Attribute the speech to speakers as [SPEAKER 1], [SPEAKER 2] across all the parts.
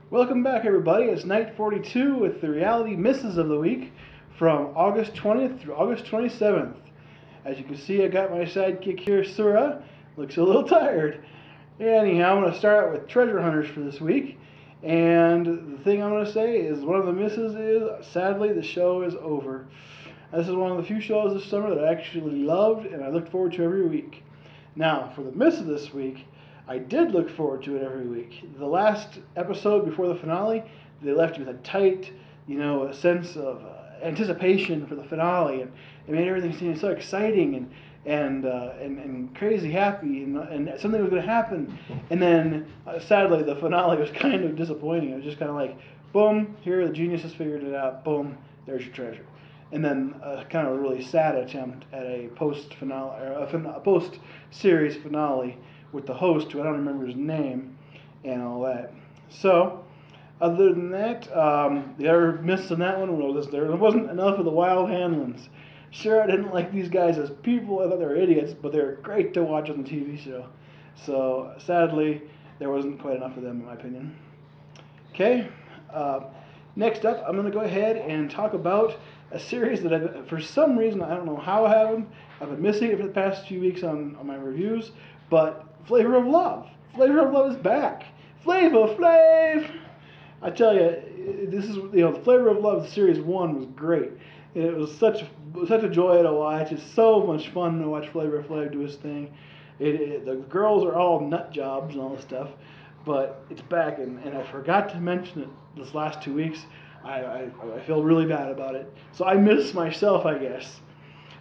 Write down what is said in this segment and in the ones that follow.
[SPEAKER 1] Welcome back, everybody. It's Knight42 with the reality misses of the week from August 20th through August 27th. As you can see, I got my sidekick here, Sura. Looks a little tired. Anyhow, I'm going to start out with treasure hunters for this week. And the thing I'm going to say is one of the misses is, sadly, the show is over. This is one of the few shows this summer that I actually loved and I looked forward to every week. Now, for the miss of this week, I did look forward to it every week. The last episode before the finale, they left you with a tight, a sense of anticipation for the finale, and it made everything seem so exciting and crazy happy, and something was going to happen. And then, sadly, the finale was kind of disappointing. It was just kind of like, boom, here the geniuses figured it out. Boom, there's your treasure. And then kind of a really sad attempt at a post-finale, or a post-series finale with the host, who I don't remember his name, and all that. So, other than that, the other miss on that one was there wasn't enough of the wild Hanlons. Sure, I didn't like these guys as people. I thought they were idiots, but they were great to watch on the TV show. So, sadly, there wasn't quite enough of them, in my opinion. Okay, next up, I'm going to go ahead and talk about a series that for some reason, I don't know how I've been missing it for the past few weeks on my reviews, but Flavor of Love. Flavor of Love is back. Flavor Flav! I tell you, this is, the Flavor of Love series 1 was great. It was such a joy to watch. It's so much fun to watch Flavor Flav do his thing. The girls are all nut jobs and all this stuff, but it's back, and I forgot to mention it this last 2 weeks. I feel really bad about it. So I miss myself, I guess.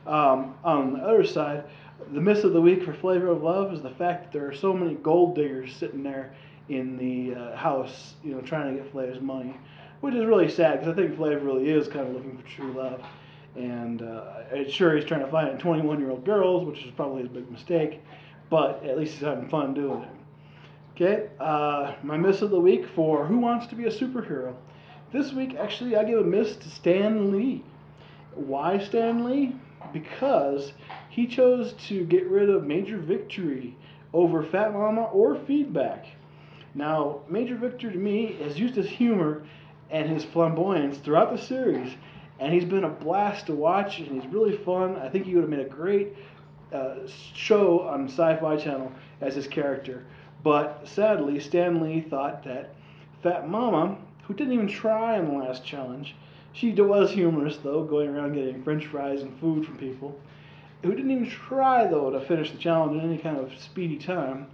[SPEAKER 1] On the other side, the miss of the week for Flavor of Love is the fact that there are so many gold diggers sitting there in the house, trying to get Flav's money, which is really sad because I think Flav really is kind of looking for true love, and sure he's trying to find it in 21-year-old girls, which is probably his big mistake, but at least he's having fun doing it. Okay, my miss of the week for Who Wants to Be a Superhero. This week, actually, I give a miss to Stan Lee. Why Stan Lee? Because he chose to get rid of Major Victory over Fat Mama or Feedback. Now, Major Victory to me has used his humor and his flamboyance throughout the series, and he's been a blast to watch, and he's really fun. I think he would have made a great show on Sci-Fi Channel as his character. But sadly, Stan Lee thought that Fat Mama, who didn't even try on the last challenge, she was humorous, though, going around getting french fries and food from people, who didn't even try, though, to finish the challenge in any kind of speedy time.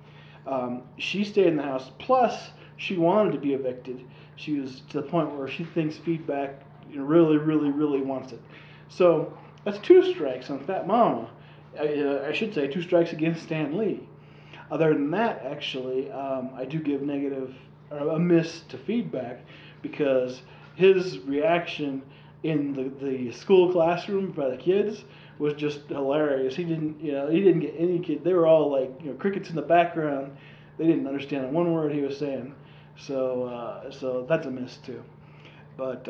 [SPEAKER 1] She stayed in the house. Plus, she wanted to be evicted. She was to the point where she thinks Feedback really, really, really wants it. So that's 2 strikes on Fat Mama. I should say 2 strikes against Stan Lee. Other than that, actually, I do give a miss to Feedback, because his reaction in the school classroom by the kids was just hilarious. He didn't get any kid. They were all like, crickets in the background. They didn't understand one word he was saying. So that's a miss too. But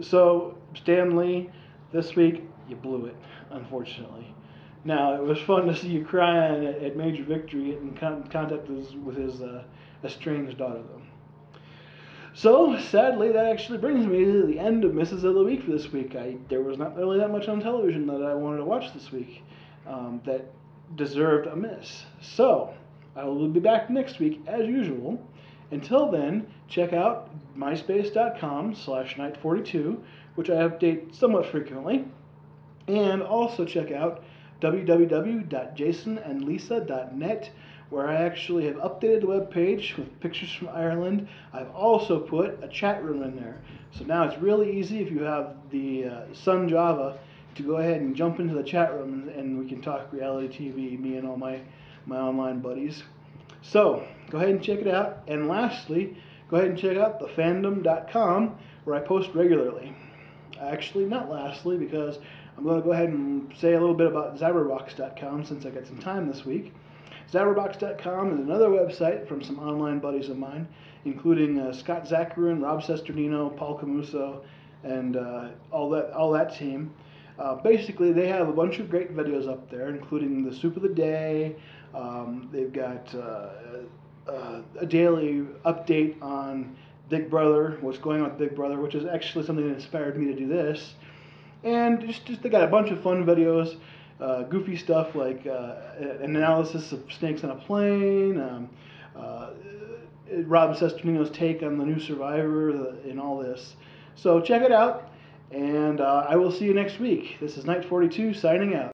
[SPEAKER 1] so Stan Lee, this week you blew it, unfortunately. Now, it was fun to see you crying at Major Victory in contact with his estranged daughter, though. So, sadly, that actually brings me to the end of Misses of the Week for this week. There was not really that much on television that I wanted to watch this week that deserved a miss. So, I will be back next week as usual. Until then, check out myspace.com/Knight42, which I update somewhat frequently. And also check out www.jasonandlisa.net, where I actually have updated the webpage with pictures from Ireland. I've also put a chat room in there. So now it's really easy, if you have the Sun Java, to go ahead and jump into the chat room, and we can talk reality TV, me and all my online buddies. So go ahead and check it out. And lastly, go ahead and check out thefandom.com, where I post regularly. Actually, not lastly, because I'm going to go ahead and say a little bit about Zabberbox.com since I got some time this week. Zabberbox.com is another website from some online buddies of mine, including Scott Zacharin, Rob Sesternino, Paul Camuso, and all that team. Basically, they have a bunch of great videos up there, including the Soup of the Day. They've got a daily update on Big Brother, what's going on with Big Brother, which is actually something that inspired me to do this. And just they got a bunch of fun videos, goofy stuff like an analysis of snakes on a plane, Rob Sesternino's take on the new Survivor, and all this. So check it out, and I will see you next week. This is Knight42 signing out.